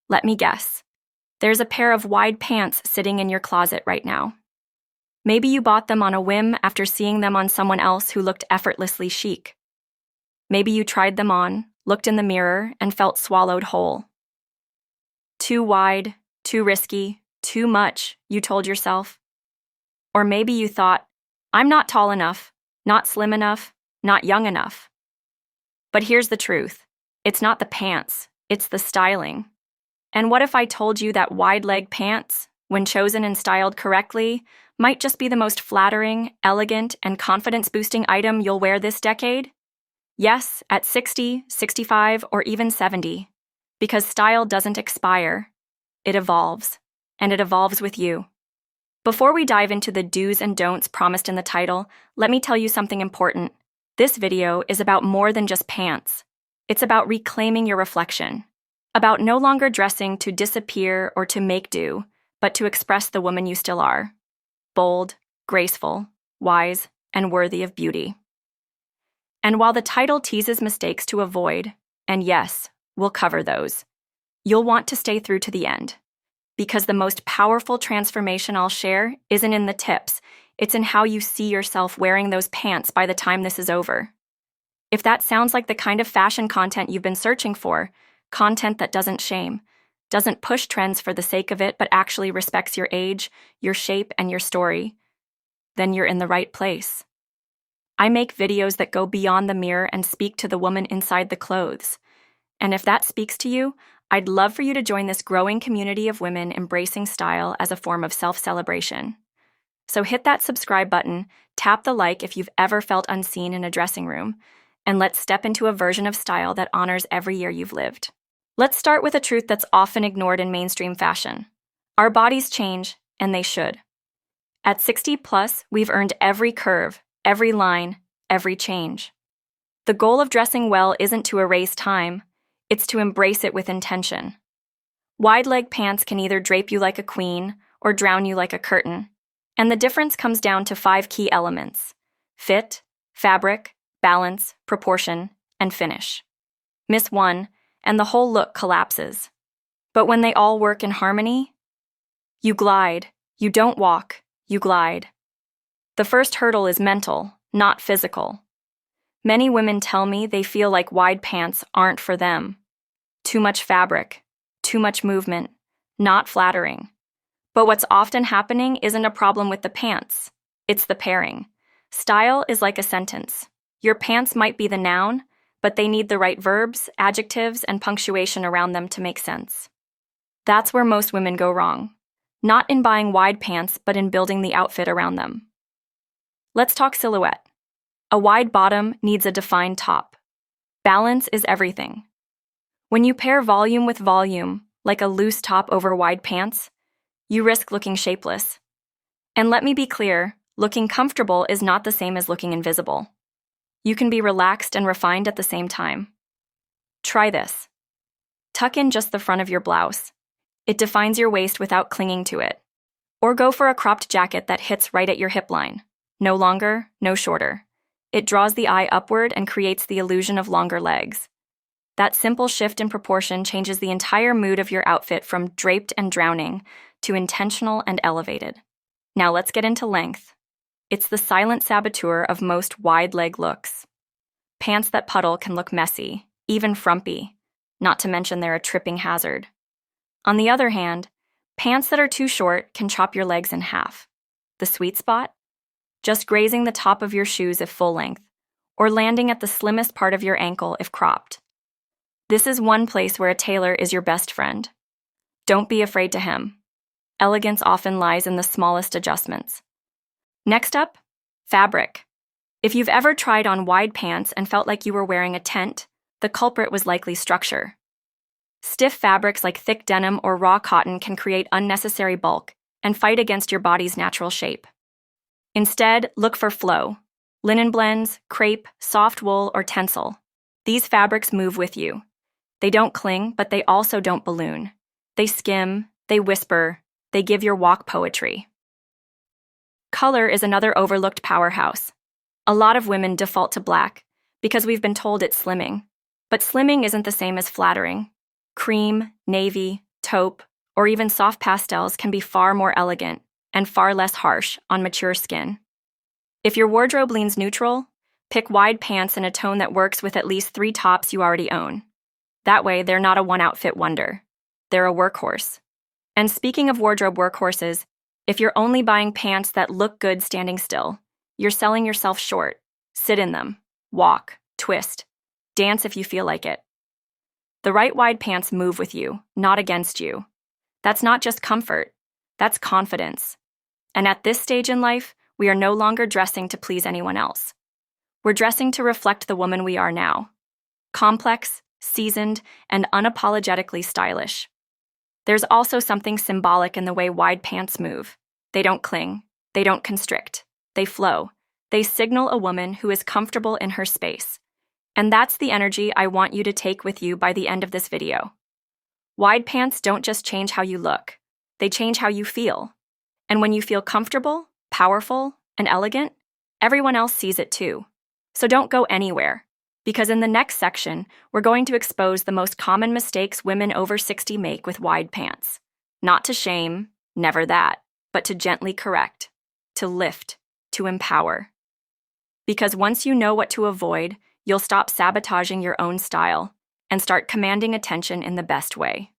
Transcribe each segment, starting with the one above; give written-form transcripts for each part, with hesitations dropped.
Let me guess. There's a pair of wide pants sitting in your closet right now. Maybe you bought them on a whim after seeing them on someone else who looked effortlessly chic. Maybe you tried them on, looked in the mirror, and felt swallowed whole. Too wide, too risky, too much, you told yourself. Or maybe you thought, I'm not tall enough, not slim enough, not young enough. But here's the truth. It's not the pants, it's the styling. And what if I told you that wide leg pants, when chosen and styled correctly, might just be the most flattering, elegant, and confidence-boosting item you'll wear this decade? Yes, at 60, 65, or even 70. Because style doesn't expire. It evolves. And it evolves with you. Before we dive into the do's and don'ts promised in the title, let me tell you something important. This video is about more than just pants. It's about reclaiming your reflection. About no longer dressing to disappear or to make do, but to express the woman you still are. Bold, graceful, wise, and worthy of beauty. And while the title teases mistakes to avoid, and yes, we'll cover those, you'll want to stay through to the end. Because the most powerful transformation I'll share isn't in the tips, it's in how you see yourself wearing those pants by the time this is over. If that sounds like the kind of fashion content you've been searching for, content that doesn't shame, doesn't push trends for the sake of it, but actually respects your age, your shape, and your story, then you're in the right place. I make videos that go beyond the mirror and speak to the woman inside the clothes. And if that speaks to you, I'd love for you to join this growing community of women embracing style as a form of self-celebration. So hit that subscribe button, tap the like if you've ever felt unseen in a dressing room, and let's step into a version of style that honors every year you've lived. Let's start with a truth that's often ignored in mainstream fashion. Our bodies change, and they should. At 60 plus, we've earned every curve, every line, every change. The goal of dressing well isn't to erase time, it's to embrace it with intention. Wide leg pants can either drape you like a queen or drown you like a curtain, and the difference comes down to 5 key elements: fit, fabric, balance, proportion, and finish. Miss one, and the whole look collapses. But when they all work in harmony, you glide. You don't walk, you glide. The first hurdle is mental, not physical. Many women tell me they feel like wide pants aren't for them. Too much fabric, too much movement, not flattering. But what's often happening isn't a problem with the pants, it's the pairing. Style is like a sentence. Your pants might be the noun, but they need the right verbs, adjectives, and punctuation around them to make sense. That's where most women go wrong. Not in buying wide pants, but in building the outfit around them. Let's talk silhouette. A wide bottom needs a defined top. Balance is everything. When you pair volume with volume, like a loose top over wide pants, you risk looking shapeless. And let me be clear, looking comfortable is not the same as looking invisible. You can be relaxed and refined at the same time. Try this. Tuck in just the front of your blouse. It defines your waist without clinging to it. Or go for a cropped jacket that hits right at your hip line. No longer, no shorter. It draws the eye upward and creates the illusion of longer legs. That simple shift in proportion changes the entire mood of your outfit from draped and drowning to intentional and elevated. Now let's get into length. It's the silent saboteur of most wide leg looks. Pants that puddle can look messy, even frumpy, not to mention they're a tripping hazard. On the other hand, pants that are too short can chop your legs in half. The sweet spot? Just grazing the top of your shoes if full length, or landing at the slimmest part of your ankle if cropped. This is one place where a tailor is your best friend. Don't be afraid to hem. Elegance often lies in the smallest adjustments. Next up, fabric. If you've ever tried on wide pants and felt like you were wearing a tent, the culprit was likely structure. Stiff fabrics like thick denim or raw cotton can create unnecessary bulk and fight against your body's natural shape. Instead, look for flow. Linen blends, crepe, soft wool, or tencel. These fabrics move with you. They don't cling, but they also don't balloon. They skim, they whisper, they give your walk poetry. Color is another overlooked powerhouse. A lot of women default to black because we've been told it's slimming. But slimming isn't the same as flattering. Cream, navy, taupe, or even soft pastels can be far more elegant and far less harsh on mature skin. If your wardrobe leans neutral, pick wide pants in a tone that works with at least 3 tops you already own. That way, they're not a one-outfit wonder. They're a workhorse. And speaking of wardrobe workhorses, if you're only buying pants that look good standing still, you're selling yourself short. Sit in them. Walk. Twist. Dance if you feel like it. The right wide pants move with you, not against you. That's not just comfort. That's confidence. And at this stage in life, we are no longer dressing to please anyone else. We're dressing to reflect the woman we are now. Complex, seasoned, and unapologetically stylish. There's also something symbolic in the way wide pants move. They don't cling. They don't constrict. They flow. They signal a woman who is comfortable in her space. And that's the energy I want you to take with you by the end of this video. Wide pants don't just change how you look. They change how you feel. And when you feel comfortable, powerful, and elegant, everyone else sees it too. So don't go anywhere, because in the next section, we're going to expose the most common mistakes women over 60 make with wide pants. Not to shame, never that, but to gently correct, to lift, to empower. Because once you know what to avoid, you'll stop sabotaging your own style and start commanding attention in the best way.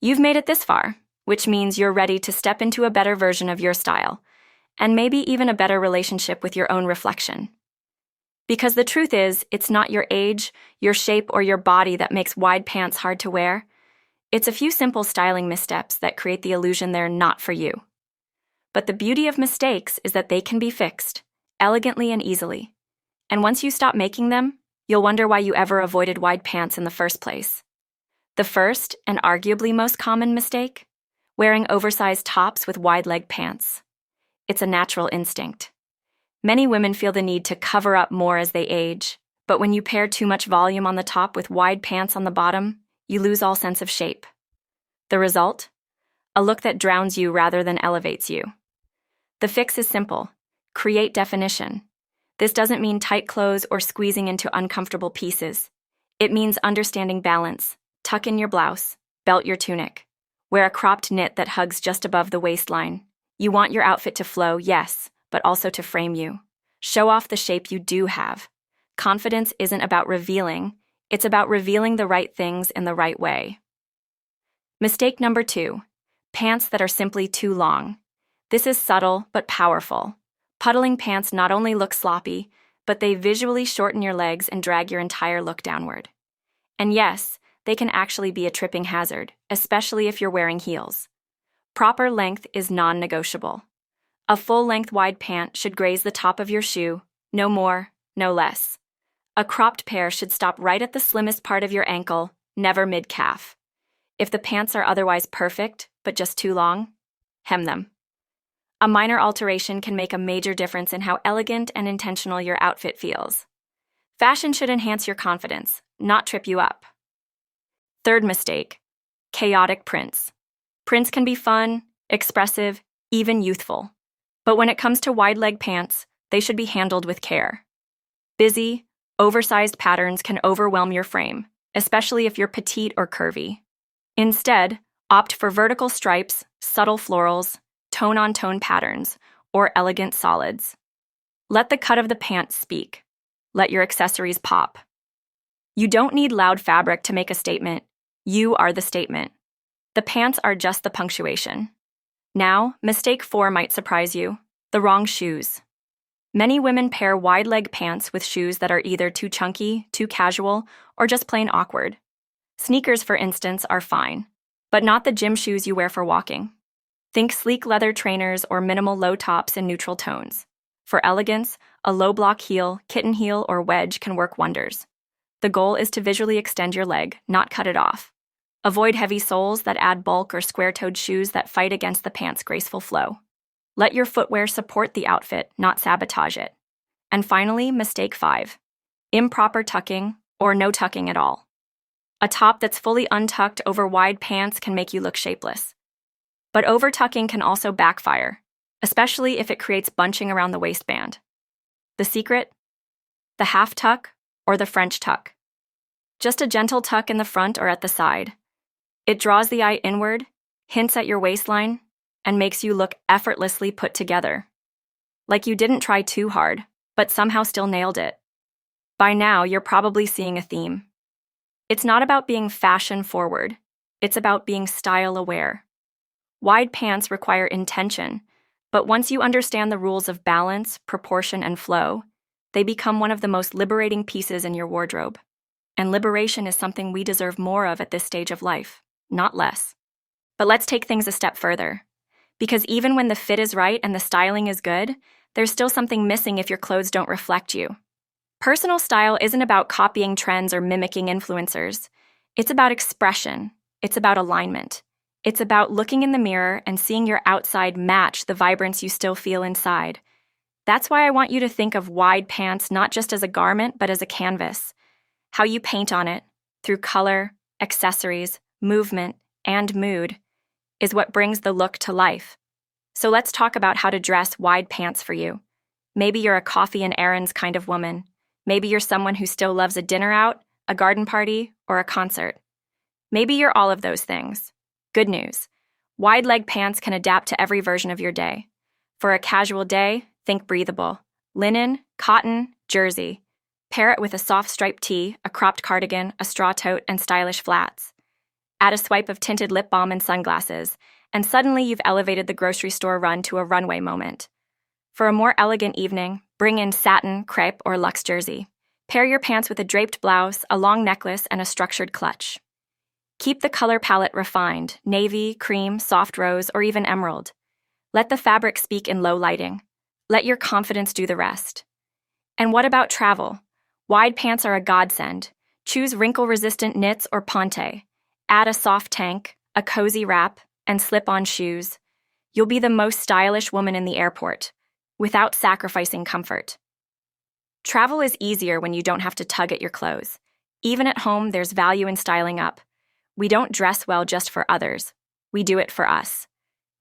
You've made it this far, which means you're ready to step into a better version of your style, and maybe even a better relationship with your own reflection. Because the truth is, it's not your age, your shape, or your body that makes wide pants hard to wear. It's a few simple styling missteps that create the illusion they're not for you. But the beauty of mistakes is that they can be fixed, elegantly and easily. And once you stop making them, you'll wonder why you ever avoided wide pants in the first place. The first, and arguably most common mistake? Wearing oversized tops with wide leg pants. It's a natural instinct. Many women feel the need to cover up more as they age, but when you pair too much volume on the top with wide pants on the bottom, you lose all sense of shape. The result? A look that drowns you rather than elevates you. The fix is simple. Create definition. This doesn't mean tight clothes or squeezing into uncomfortable pieces. It means understanding balance. Tuck in your blouse, belt your tunic. Wear a cropped knit that hugs just above the waistline. You want your outfit to flow, yes, but also to frame you. Show off the shape you do have. Confidence isn't about revealing, it's about revealing the right things in the right way. Mistake number 2, pants that are simply too long. This is subtle but powerful. Puddling pants not only look sloppy, but they visually shorten your legs and drag your entire look downward. And yes, they can actually be a tripping hazard, especially if you're wearing heels. Proper length is non-negotiable. A full-length wide pant should graze the top of your shoe, no more, no less. A cropped pair should stop right at the slimmest part of your ankle, never mid-calf. If the pants are otherwise perfect, but just too long, hem them. A minor alteration can make a major difference in how elegant and intentional your outfit feels. Fashion should enhance your confidence, not trip you up. Third mistake, chaotic prints. Prints can be fun, expressive, even youthful. But when it comes to wide leg pants, they should be handled with care. Busy, oversized patterns can overwhelm your frame, especially if you're petite or curvy. Instead, opt for vertical stripes, subtle florals, tone-on-tone patterns, or elegant solids. Let the cut of the pant speak. Let your accessories pop. You don't need loud fabric to make a statement. You are the statement. The pants are just the punctuation. Now, mistake 4 might surprise you. The wrong shoes. Many women pair wide leg pants with shoes that are either too chunky, too casual, or just plain awkward. Sneakers, for instance, are fine, but not the gym shoes you wear for walking. Think sleek leather trainers or minimal low tops in neutral tones. For elegance, a low block heel, kitten heel, or wedge can work wonders. The goal is to visually extend your leg, not cut it off. Avoid heavy soles that add bulk or square-toed shoes that fight against the pant's graceful flow. Let your footwear support the outfit, not sabotage it. And finally, mistake 5. Improper tucking or no tucking at all. A top that's fully untucked over wide pants can make you look shapeless. But over-tucking can also backfire, especially if it creates bunching around the waistband. The secret? The half tuck or the French tuck. Just a gentle tuck in the front or at the side. It draws the eye inward, hints at your waistline, and makes you look effortlessly put together. Like you didn't try too hard, but somehow still nailed it. By now, you're probably seeing a theme. It's not about being fashion-forward. It's about being style-aware. Wide pants require intention, but once you understand the rules of balance, proportion, and flow, they become one of the most liberating pieces in your wardrobe. And liberation is something we deserve more of at this stage of life, not less. But let's take things a step further. Because even when the fit is right and the styling is good, there's still something missing if your clothes don't reflect you. Personal style isn't about copying trends or mimicking influencers. It's about expression. It's about alignment. It's about looking in the mirror and seeing your outside match the vibrance you still feel inside. That's why I want you to think of wide pants not just as a garment, but as a canvas. How you paint on it, through color, accessories, movement, and mood, is what brings the look to life. So let's talk about how to dress wide pants for you. Maybe you're a coffee and errands kind of woman. Maybe you're someone who still loves a dinner out, a garden party, or a concert. Maybe you're all of those things. Good news. Wide leg pants can adapt to every version of your day. For a casual day, think breathable. Linen, cotton, jersey. Pair it with a soft striped tee, a cropped cardigan, a straw tote, and stylish flats. Add a swipe of tinted lip balm and sunglasses, and suddenly you've elevated the grocery store run to a runway moment. For a more elegant evening, bring in satin, crepe, or luxe jersey. Pair your pants with a draped blouse, a long necklace, and a structured clutch. Keep the color palette refined: navy, cream, soft rose, or even emerald. Let the fabric speak in low lighting. Let your confidence do the rest. And what about travel? Wide pants are a godsend. Choose wrinkle-resistant knits or ponte. Add a soft tank, a cozy wrap, and slip-on shoes. You'll be the most stylish woman in the airport, without sacrificing comfort. Travel is easier when you don't have to tug at your clothes. Even at home, there's value in styling up. We don't dress well just for others. We do it for us.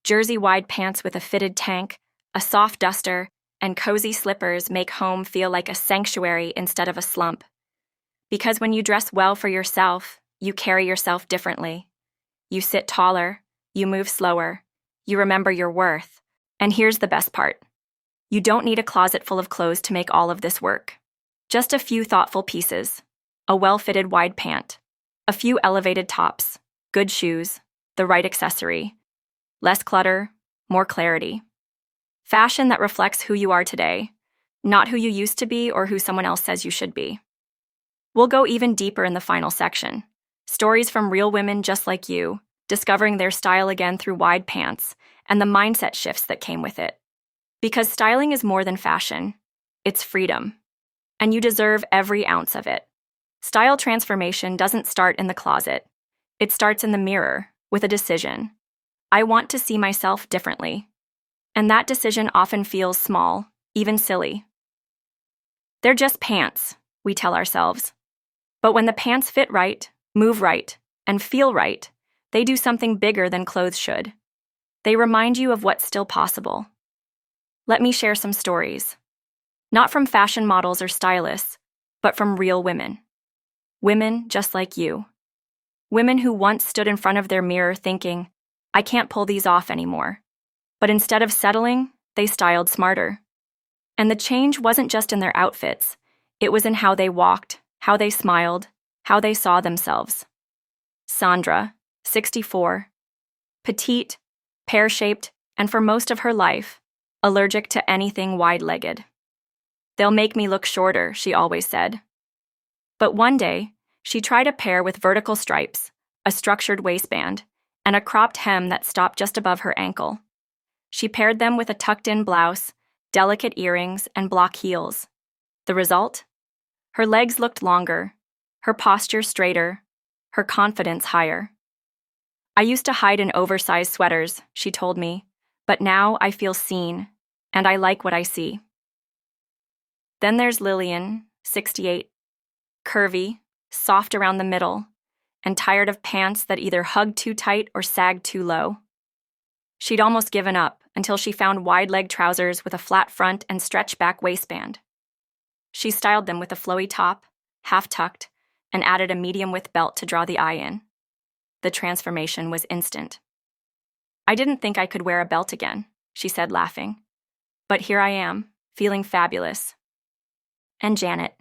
Jersey wide pants with a fitted tank, a soft duster, and cozy slippers make home feel like a sanctuary instead of a slump. Because when you dress well for yourself, you carry yourself differently. You sit taller, you move slower, you remember your worth. And here's the best part. You don't need a closet full of clothes to make all of this work. Just a few thoughtful pieces, a well-fitted wide pant, a few elevated tops, good shoes, the right accessory, less clutter, more clarity. Fashion that reflects who you are today, not who you used to be or who someone else says you should be. We'll go even deeper in the final section. Stories from real women just like you, discovering their style again through wide pants, and the mindset shifts that came with it. Because styling is more than fashion. It's freedom. And you deserve every ounce of it. Style transformation doesn't start in the closet. It starts in the mirror, with a decision. I want to see myself differently. And that decision often feels small, even silly. They're just pants, we tell ourselves. But when the pants fit right, move right, and feel right, they do something bigger than clothes should. They remind you of what's still possible. Let me share some stories. Not from fashion models or stylists, but from real women. Women just like you. Women who once stood in front of their mirror thinking, I can't pull these off anymore. But instead of settling, they styled smarter. And the change wasn't just in their outfits. It was in how they walked, how they smiled, how they saw themselves. Sandra, 64, petite, pear-shaped, and for most of her life, allergic to anything wide-legged. They'll make me look shorter, she always said. But one day, she tried a pair with vertical stripes, a structured waistband, and a cropped hem that stopped just above her ankle. She paired them with a tucked-in blouse, delicate earrings, and block heels. The result? Her legs looked longer, her posture straighter, her confidence higher. I used to hide in oversized sweaters, she told me, but now I feel seen, and I like what I see. Then there's Lillian, 68, curvy, soft around the middle, and tired of pants that either hugged too tight or sagged too low. She'd almost given up until she found wide-leg trousers with a flat front and stretch-back waistband. She styled them with a flowy top, half-tucked, and added a medium-width belt to draw the eye in. the transformation was instant. "I didn't think I could wear a belt again," she said, laughing. "But here I am, feeling fabulous." And Janet,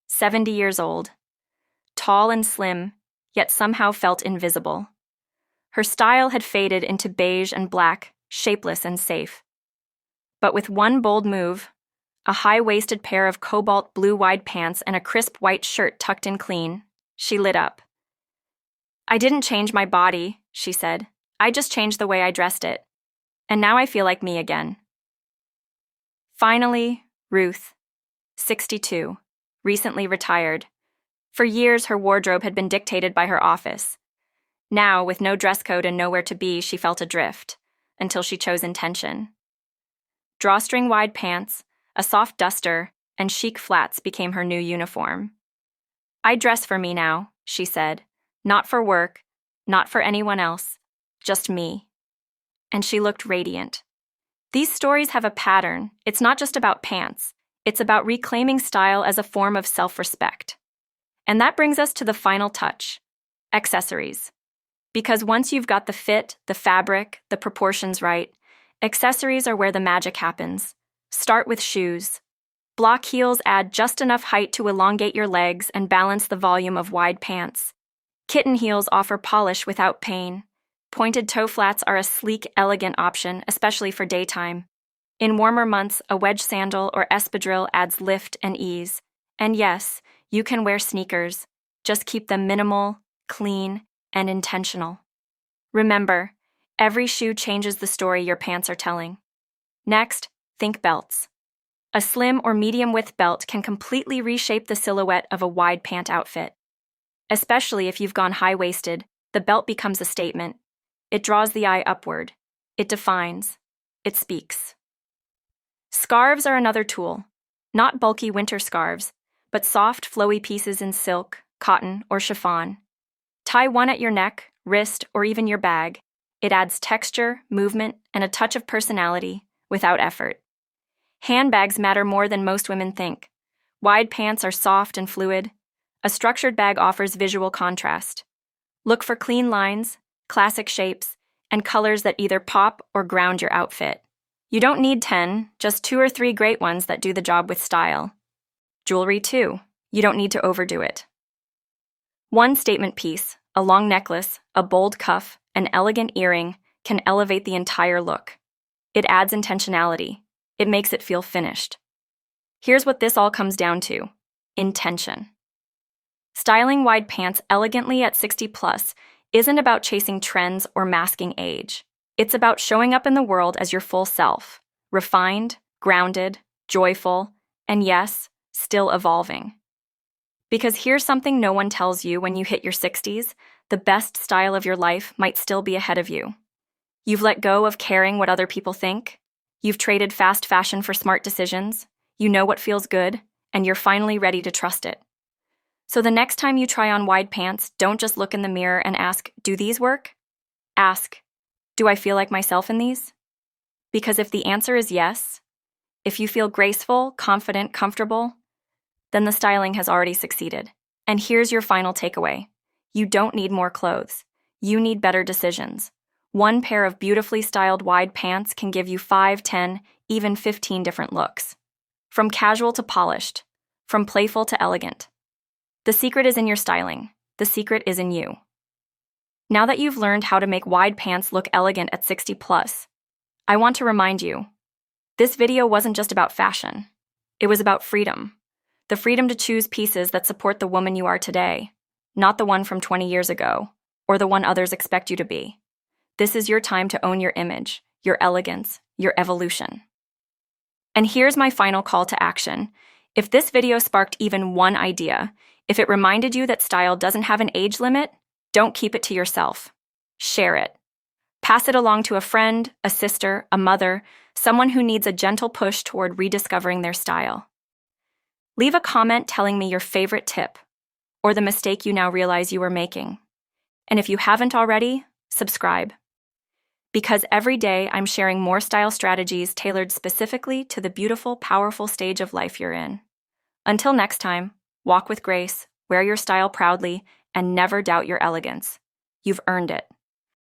70 years old, tall and slim, yet somehow felt invisible. Her style had faded into beige and black, shapeless and safe. But with one bold move, a high-waisted pair of cobalt blue wide pants and a crisp white shirt tucked in clean, she lit up. "I didn't change my body," she said. "I just changed the way I dressed it. And now I feel like me again." Finally, Ruth, 62, recently retired. For years, her wardrobe had been dictated by her office. Now, with no dress code and nowhere to be, she felt adrift, until she chose intention. Drawstring-wide pants, a soft duster, and chic flats became her new uniform. "I dress for me now," she said. "Not for work, not for anyone else, just me." And she looked radiant. These stories have a pattern. It's not just about pants. It's about reclaiming style as a form of self-respect. And that brings us to the final touch, accessories. Because once you've got the fit, the fabric, the proportions right, accessories are where the magic happens. Start with shoes. Block heels add just enough height to elongate your legs and balance the volume of wide pants. Kitten heels offer polish without pain. Pointed toe flats are a sleek, elegant option, especially for daytime. In warmer months, a wedge sandal or espadrille adds lift and ease. And yes, you can wear sneakers. Just keep them minimal, clean, and intentional. Remember, every shoe changes the story your pants are telling. Next, think belts. A slim or medium-width belt can completely reshape the silhouette of a wide pant outfit. Especially if you've gone high-waisted, the belt becomes a statement. It draws the eye upward. It defines. It speaks. Scarves are another tool. Not bulky winter scarves, but soft, flowy pieces in silk, cotton, or chiffon. Tie one at your neck, wrist, or even your bag. It adds texture, movement, and a touch of personality without effort. Handbags matter more than most women think. Wide pants are soft and fluid. A structured bag offers visual contrast. Look for clean lines, classic shapes, and colors that either pop or ground your outfit. You don't need 10, just 2 or 3 great ones that do the job with style. Jewelry, too. You don't need to overdo it. One statement piece, a long necklace, a bold cuff, an elegant earring, can elevate the entire look. It adds intentionality. It makes it feel finished. Here's what this all comes down to: intention. Styling wide pants elegantly at 60+ isn't about chasing trends or masking age. It's about showing up in the world as your full self, refined, grounded, joyful, and yes, still evolving. Because here's something no one tells you when you hit your 60s, the best style of your life might still be ahead of you. You've let go of caring what other people think. You've traded fast fashion for smart decisions. You know what feels good, and you're finally ready to trust it. So the next time you try on wide pants, don't just look in the mirror and ask, "Do these work?" Ask, "Do I feel like myself in these?" Because if the answer is yes, if you feel graceful, confident, comfortable, then the styling has already succeeded. And here's your final takeaway. You don't need more clothes. You need better decisions. One pair of beautifully styled wide pants can give you 5, 10, even 15 different looks. From casual to polished, from playful to elegant. The secret is in your styling. The secret is in you. Now that you've learned how to make wide pants look elegant at 60+, I want to remind you, this video wasn't just about fashion. It was about freedom. The freedom to choose pieces that support the woman you are today, not the one from 20 years ago, or the one others expect you to be. This is your time to own your image, your elegance, your evolution. And here's my final call to action. If this video sparked even one idea, if it reminded you that style doesn't have an age limit, don't keep it to yourself. Share it. Pass it along to a friend, a sister, a mother, someone who needs a gentle push toward rediscovering their style. Leave a comment telling me your favorite tip, or the mistake you now realize you were making. And if you haven't already, subscribe. Because every day I'm sharing more style strategies tailored specifically to the beautiful, powerful stage of life you're in. Until next time, walk with grace, wear your style proudly, and never doubt your elegance. You've earned it.